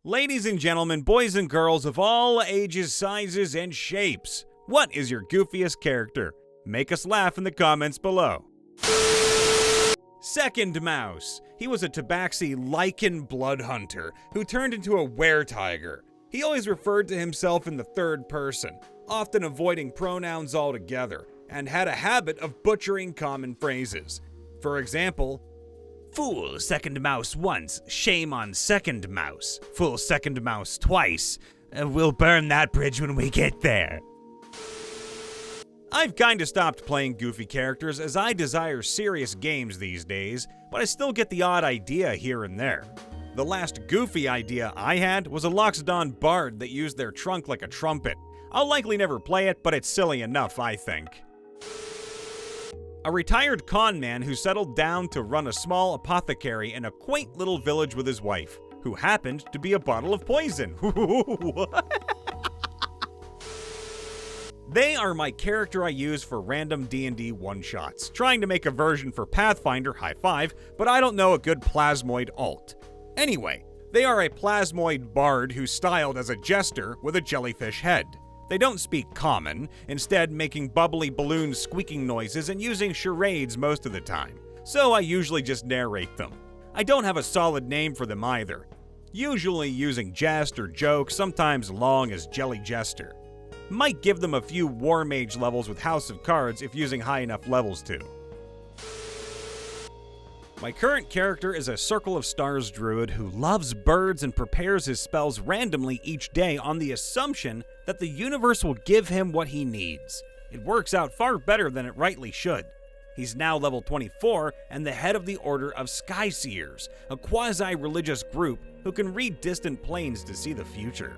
Ladies and gentlemen, boys and girls of all ages, sizes, and shapes, what is your goofiest character? Make us laugh in the comments below. Second Mouse. He was a tabaxi lichen blood hunter who turned into a were-tiger. He always referred to himself in the third person, often avoiding pronouns altogether, and had a habit of butchering common phrases. For example, "Fool second mouse once, shame on second mouse. Fool second mouse twice. We'll burn that bridge when we get there." I've kinda stopped playing goofy characters as I desire serious games these days, but I still get the odd idea here and there. The last goofy idea I had was a Loxodon bard that used their trunk like a trumpet. I'll likely never play it, but it's silly enough, I think. A retired con man who settled down to run a small apothecary in a quaint little village with his wife, who happened to be a bottle of poison. They are my character I use for random D&D one-shots, trying to make a version for Pathfinder, high five, but I don't know a good plasmoid alt. Anyway, they are a plasmoid bard who's styled as a jester with a jellyfish head. They don't speak common, instead making bubbly balloon squeaking noises and using charades most of the time, so I usually just narrate them. I don't have a solid name for them either, usually using jest or joke, sometimes long as Jelly Jester. Might give them a few War Mage levels with House of Cards if using high enough levels to. My current character is a Circle of Stars druid who loves birds and prepares his spells randomly each day on the assumption that the universe will give him what he needs. It works out far better than it rightly should. He's now level 24 and the head of the Order of Skyseers, a quasi-religious group who can read distant planes to see the future.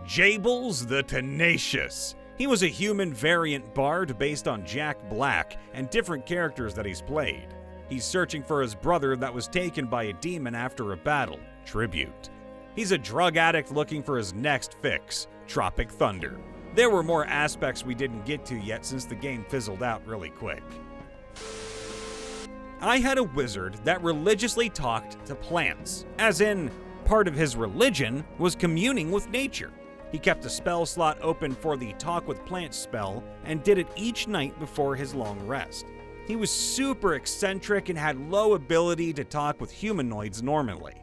Jables the Tenacious. He was a human variant bard based on Jack Black and different characters that he's played. He's searching for his brother that was taken by a demon after a battle, Tribute. He's a drug addict looking for his next fix, Tropic Thunder. There were more aspects we didn't get to yet since the game fizzled out really quick. I had a wizard that religiously talked to plants, as in, part of his religion was communing with nature. He kept a spell slot open for the Talk with Plants spell and did it each night before his long rest. He was super eccentric and had low ability to talk with humanoids normally.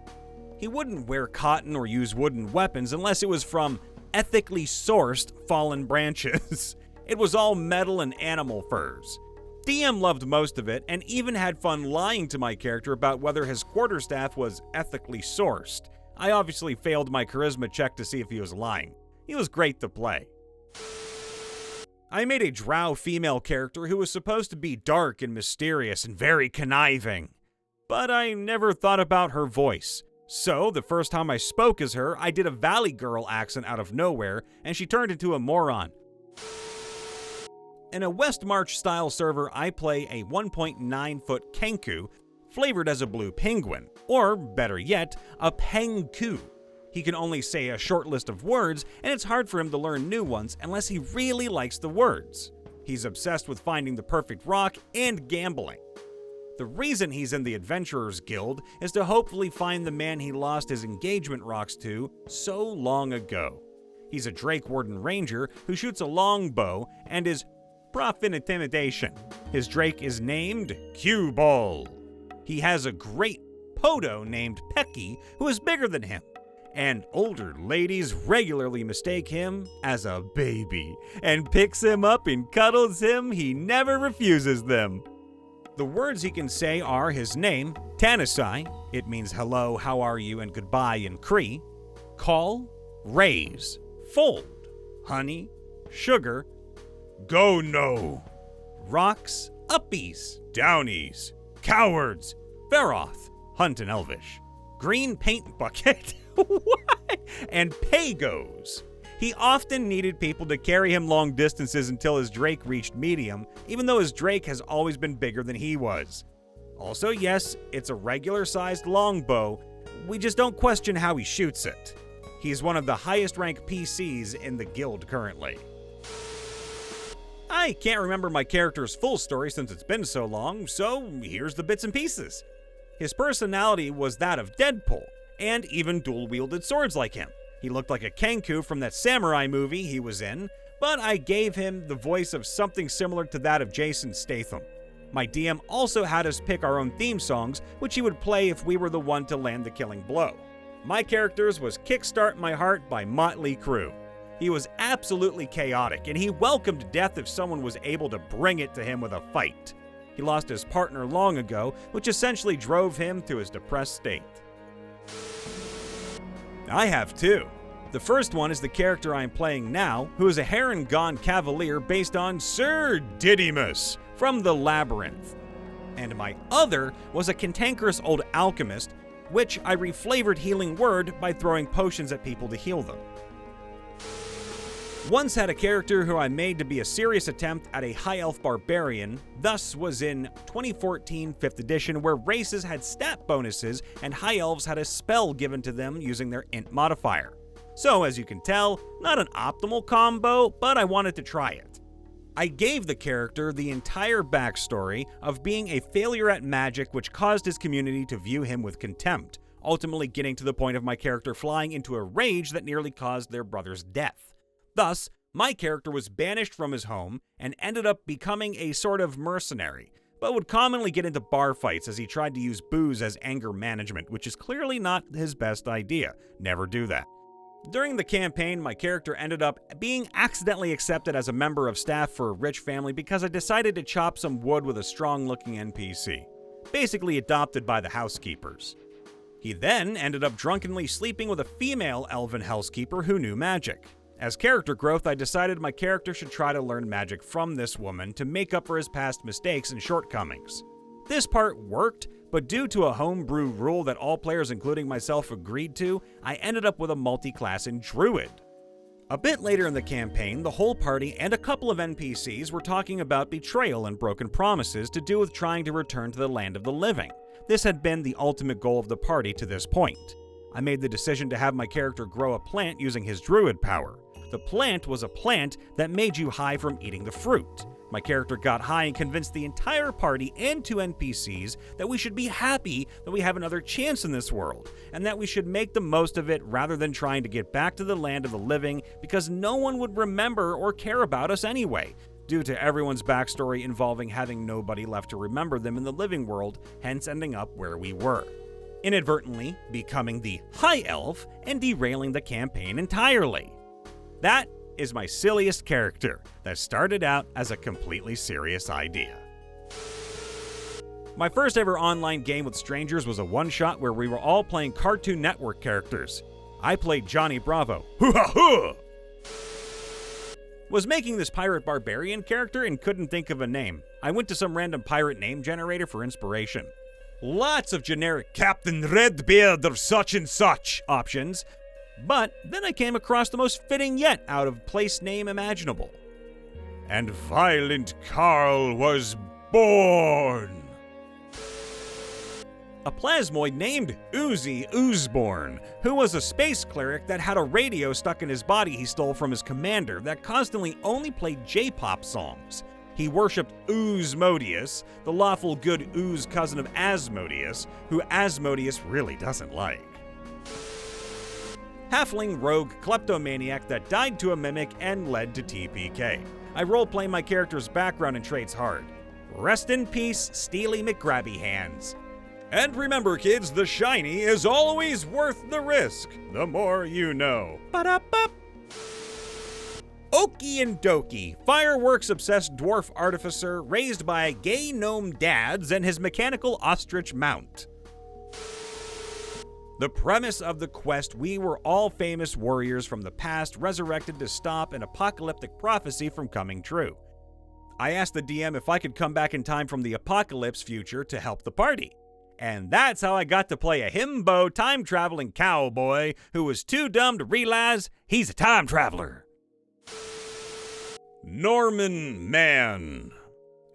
He wouldn't wear cotton or use wooden weapons unless it was from ethically sourced fallen branches. It was all metal and animal furs. DM loved most of it and even had fun lying to my character about whether his quarterstaff was ethically sourced. I obviously failed my charisma check to see if he was lying. He was great to play. I made a drow female character who was supposed to be dark and mysterious and very conniving, but I never thought about her voice. So, the first time I spoke as her, I did a Valley Girl accent out of nowhere, and she turned into a moron. In a West March style server, I play a 1.9-foot Kenku, flavored as a blue penguin, or better yet, a Pengu. He can only say a short list of words, and it's hard for him to learn new ones unless he really likes the words. He's obsessed with finding the perfect rock and gambling. The reason he's in the Adventurers Guild is to hopefully find the man he lost his engagement rocks to so long ago. He's a Drake Warden Ranger who shoots a long bow and is prof in intimidation. His Drake is named Q-Ball. He has a great Podo named Pecky who is bigger than him, and older ladies regularly mistake him as a baby and picks him up and cuddles him. He never refuses them. The words he can say are his name, Tanasai, it means hello, how are you, and goodbye in Cree, call, raise, fold, honey, sugar, go no, rocks, uppies, downies, cowards, Feroth, hunt in Elvish, green paint bucket, what? And pagos. He often needed people to carry him long distances until his Drake reached medium, even though his Drake has always been bigger than he was. Also, yes, it's a regular-sized longbow, we just don't question how he shoots it. He's one of the highest-ranked PCs in the guild currently. I can't remember my character's full story since it's been so long, so here's the bits and pieces. His personality was that of Deadpool, and even dual-wielded swords like him. He looked like a Kenku from that samurai movie he was in, but I gave him the voice of something similar to that of Jason Statham. My DM also had us pick our own theme songs, which he would play if we were the one to land the killing blow. My character's was Kickstart My Heart by Motley Crue. He was absolutely chaotic, and he welcomed death if someone was able to bring it to him with a fight. He lost his partner long ago, which essentially drove him to his depressed state. I have two. The first one is the character I'm playing now, who is a Harengon Cavalier based on Sir Didymus from The Labyrinth. And my other was a cantankerous old alchemist, which I reflavored Healing Word by throwing potions at people to heal them. Once had a character who I made to be a serious attempt at a high elf barbarian, thus was in 2014 5th edition, where races had stat bonuses and high elves had a spell given to them using their int modifier. So as you can tell, not an optimal combo, but I wanted to try it. I gave the character the entire backstory of being a failure at magic, which caused his community to view him with contempt, ultimately getting to the point of my character flying into a rage that nearly caused their brother's death. Thus, my character was banished from his home and ended up becoming a sort of mercenary, but would commonly get into bar fights as he tried to use booze as anger management, which is clearly not his best idea. Never do that. During the campaign, my character ended up being accidentally accepted as a member of staff for a rich family because I decided to chop some wood with a strong-looking NPC, basically adopted by the housekeepers. He then ended up drunkenly sleeping with a female elven housekeeper who knew magic. As character growth, I decided my character should try to learn magic from this woman to make up for his past mistakes and shortcomings. This part worked, but due to a homebrew rule that all players, including myself, agreed to, I ended up with a multi-class in druid. A bit later in the campaign, the whole party and a couple of NPCs were talking about betrayal and broken promises to do with trying to return to the land of the living. This had been the ultimate goal of the party to this point. I made the decision to have my character grow a plant using his druid power. The plant was a plant that made you high from eating the fruit. My character got high and convinced the entire party and two NPCs that we should be happy that we have another chance in this world, and that we should make the most of it rather than trying to get back to the land of the living because no one would remember or care about us anyway, due to everyone's backstory involving having nobody left to remember them in the living world, hence ending up where we were. Inadvertently becoming the High Elf and derailing the campaign entirely. That is my silliest character that started out as a completely serious idea. My first ever online game with strangers was a one-shot where we were all playing Cartoon Network characters. I played Johnny Bravo. Hoo-ha-hoo! Was making this pirate barbarian character and couldn't think of a name. I went to some random pirate name generator for inspiration. Lots of generic Captain Redbeard or such and such options. But then I came across the most fitting yet out of place name imaginable. And Violent Carl was born. A plasmoid named Oozy Oozeborn, who was a space cleric that had a radio stuck in his body he stole from his commander that constantly only played J-pop songs. He worshipped Oozmodius, the lawful good ooze cousin of Asmodeus, who Asmodeus really doesn't like. Halfling rogue kleptomaniac that died to a mimic and led to TPK. I roleplay my character's background and traits hard. Rest in peace, Steely McGrabby Hands. And remember kids, the shiny is always worth the risk. The more you know. Ba-da-ba. Okie and Dokie, fireworks-obsessed dwarf artificer raised by gay gnome dads and his mechanical ostrich mount. The premise of the quest: we were all famous warriors from the past resurrected to stop an apocalyptic prophecy from coming true. I asked the DM if I could come back in time from the apocalypse future to help the party. And that's how I got to play a himbo time-traveling cowboy who was too dumb to realize he's a time traveler. Norman Man,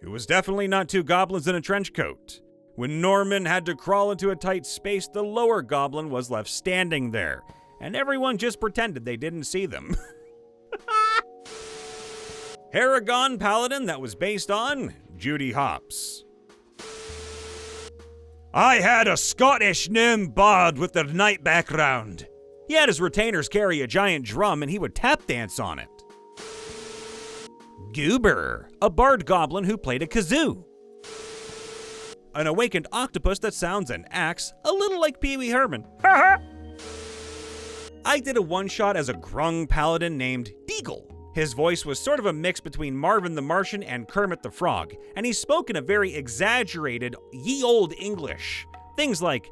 who was definitely not two goblins in a trench coat. When Norman had to crawl into a tight space, the lower goblin was left standing there, and everyone just pretended they didn't see them. Paragon Paladin that was based on Judy Hopps. I had a Scottish gnome bard with the night background. He had his retainers carry a giant drum and he would tap dance on it. Goober, a bard goblin who played a kazoo. An awakened octopus that sounds an axe, a little like Pee Wee Herman. I did a one-shot as a grung paladin named Deagle. His voice was sort of a mix between Marvin the Martian and Kermit the Frog, and he spoke in a very exaggerated ye olde English. Things like,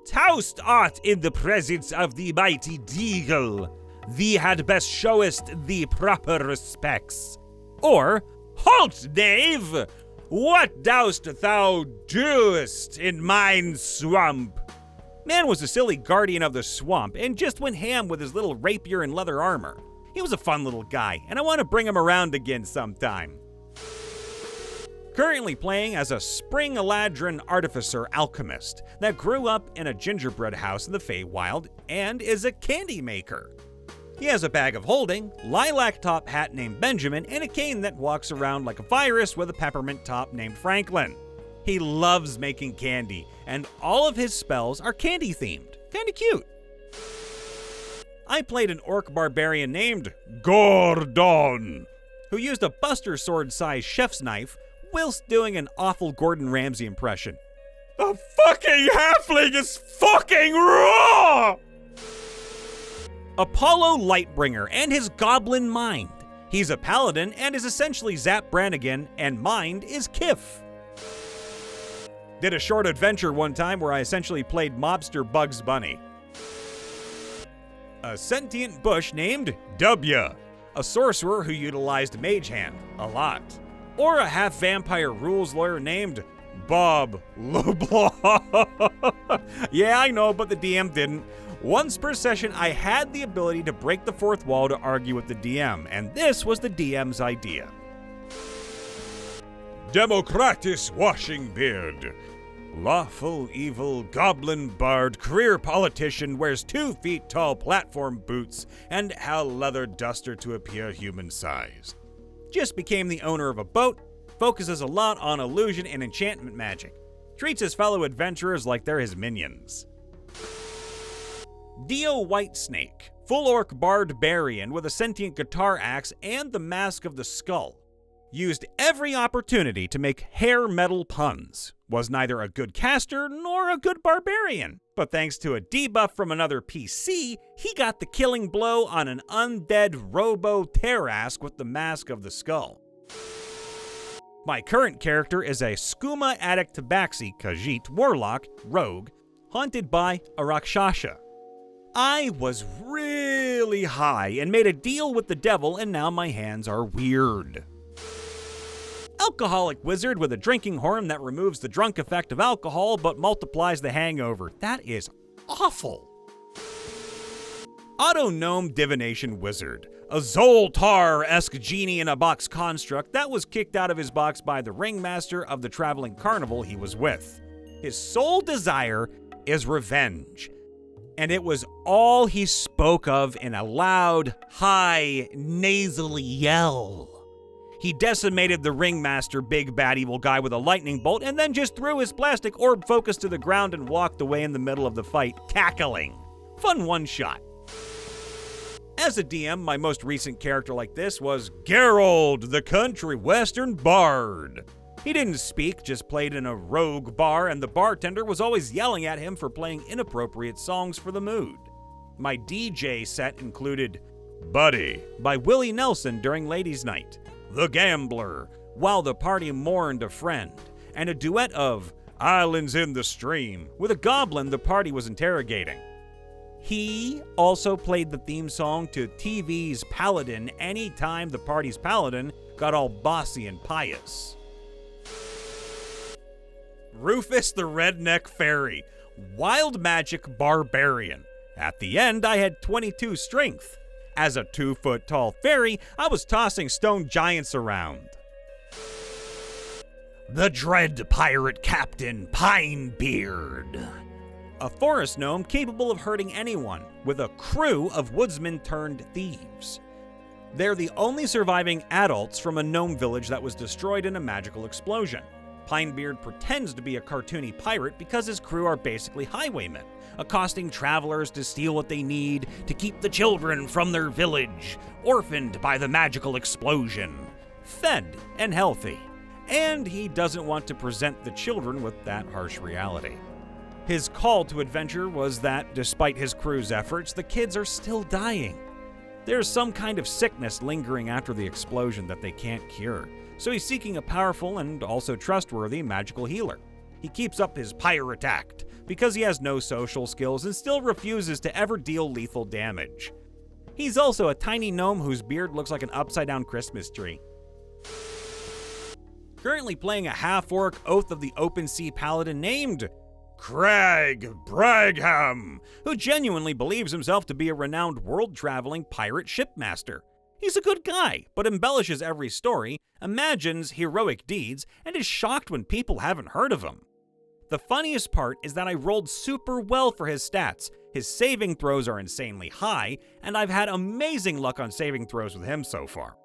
"Toust art in the presence of the mighty Deagle. Thee had best showest thee proper respects." Or, "Halt, knave! What dost thou doest in mine swamp?" Man was a silly guardian of the swamp and just went ham with his little rapier and leather armor. He was a fun little guy, and I want to bring him around again sometime. Currently playing as a Spring Eladrin artificer alchemist that grew up in a gingerbread house in the Feywild and is a candy maker. He has a bag of holding, lilac top hat named Benjamin, and a cane that walks around like a virus with a peppermint top named Franklin. He loves making candy, and all of his spells are candy themed. Kinda cute. I played an orc barbarian named Gordon, who used a Buster Sword-sized chef's knife whilst doing an awful Gordon Ramsay impression. "The fucking halfling is fucking raw!" Apollo Lightbringer and his goblin mind. He's a paladin and is essentially Zap Brannigan, and mind is Kif. Did a short adventure one time where I essentially played mobster Bugs Bunny. A sentient bush named W, a sorcerer who utilized Mage Hand a lot. Or a half-vampire rules lawyer named Bob LeBlanc. Yeah, I know, but the DM didn't. Once per session, I had the ability to break the fourth wall to argue with the DM, and this was the DM's idea. Democratus Washing Beard. Lawful evil goblin bard career politician wears 2 feet tall platform boots and hell leather duster to appear human-sized. Just became the owner of a boat, focuses a lot on illusion and enchantment magic. Treats his fellow adventurers like they're his minions. Dio Whitesnake, full orc barbarian with a sentient guitar axe and the mask of the skull. Used every opportunity to make hair metal puns. Was neither a good caster nor a good barbarian, but thanks to a debuff from another PC, he got the killing blow on an undead Robo Terrask with the mask of the skull. My current character is a Skooma Addict Tabaxi Khajiit Warlock Rogue, haunted by a Rakshasha. I was really high and made a deal with the devil, and now my hands are weird. Alcoholic wizard with a drinking horn that removes the drunk effect of alcohol but multiplies the hangover. That is awful. Auto Gnome Divination Wizard, a Zoltar-esque genie in a box construct that was kicked out of his box by the ringmaster of the traveling carnival he was with. His sole desire is revenge, and it was all he spoke of in a loud, high, nasally yell. He decimated the ringmaster, big bad evil guy with a lightning bolt, and then just threw his plastic orb focus to the ground and walked away in the middle of the fight, cackling. Fun one-shot. As a DM, my most recent character like this was Gerald, the country western bard. He didn't speak, just played in a rogue bar, and the bartender was always yelling at him for playing inappropriate songs for the mood. My DJ set included Buddy by Willie Nelson during Ladies' Night, The Gambler, While the Party Mourned a Friend, and a duet of Islands in the Stream with a goblin the party was interrogating. He also played the theme song to TV's Paladin anytime the party's paladin got all bossy and pious. Rufus the Redneck Fairy, wild magic barbarian. At the end, I had 22 strength. As a 2-foot-tall fairy, I was tossing stone giants around. The Dread Pirate Captain Pinebeard, a forest gnome capable of hurting anyone, with a crew of woodsmen turned thieves. They're the only surviving adults from a gnome village that was destroyed in a magical explosion. Pinebeard pretends to be a cartoony pirate because his crew are basically highwaymen, accosting travelers to steal what they need to keep the children from their village, orphaned by the magical explosion, fed and healthy. And he doesn't want to present the children with that harsh reality. His call to adventure was that, despite his crew's efforts, the kids are still dying. There's some kind of sickness lingering after the explosion that they can't cure, so he's seeking a powerful and also trustworthy magical healer. He keeps up his pirate act because he has no social skills and still refuses to ever deal lethal damage. He's also a tiny gnome whose beard looks like an upside-down Christmas tree. Currently playing a half-orc Oath of the Open Sea paladin named Craig Bragham, who genuinely believes himself to be a renowned world-traveling pirate shipmaster. He's a good guy, but embellishes every story, imagines heroic deeds, and is shocked when people haven't heard of him. The funniest part is that I rolled super well for his stats. His saving throws are insanely high, and I've had amazing luck on saving throws with him so far.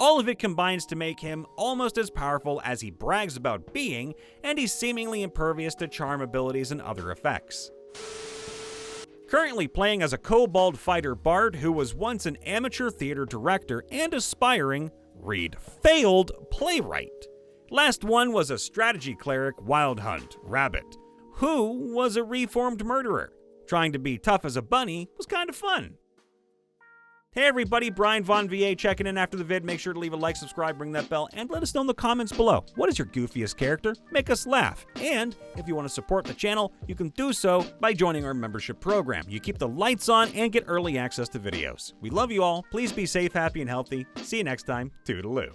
All of it combines to make him almost as powerful as he brags about being, and he's seemingly impervious to charm abilities and other effects. Currently playing as a kobold fighter bard who was once an amateur theater director and aspiring, failed playwright. Last one was a strategy cleric Wild Hunt Rabbit, who was a reformed murderer. Trying to be tough as a bunny was kind of fun. Hey everybody, Brian Von VA checking in after the vid. Make sure to leave a like, subscribe, ring that bell, and let us know in the comments below. What is your goofiest character? Make us laugh. And if you want to support the channel, you can do so by joining our membership program. You keep the lights on and get early access to videos. We love you all. Please be safe, happy, and healthy. See you next time. Toodaloo.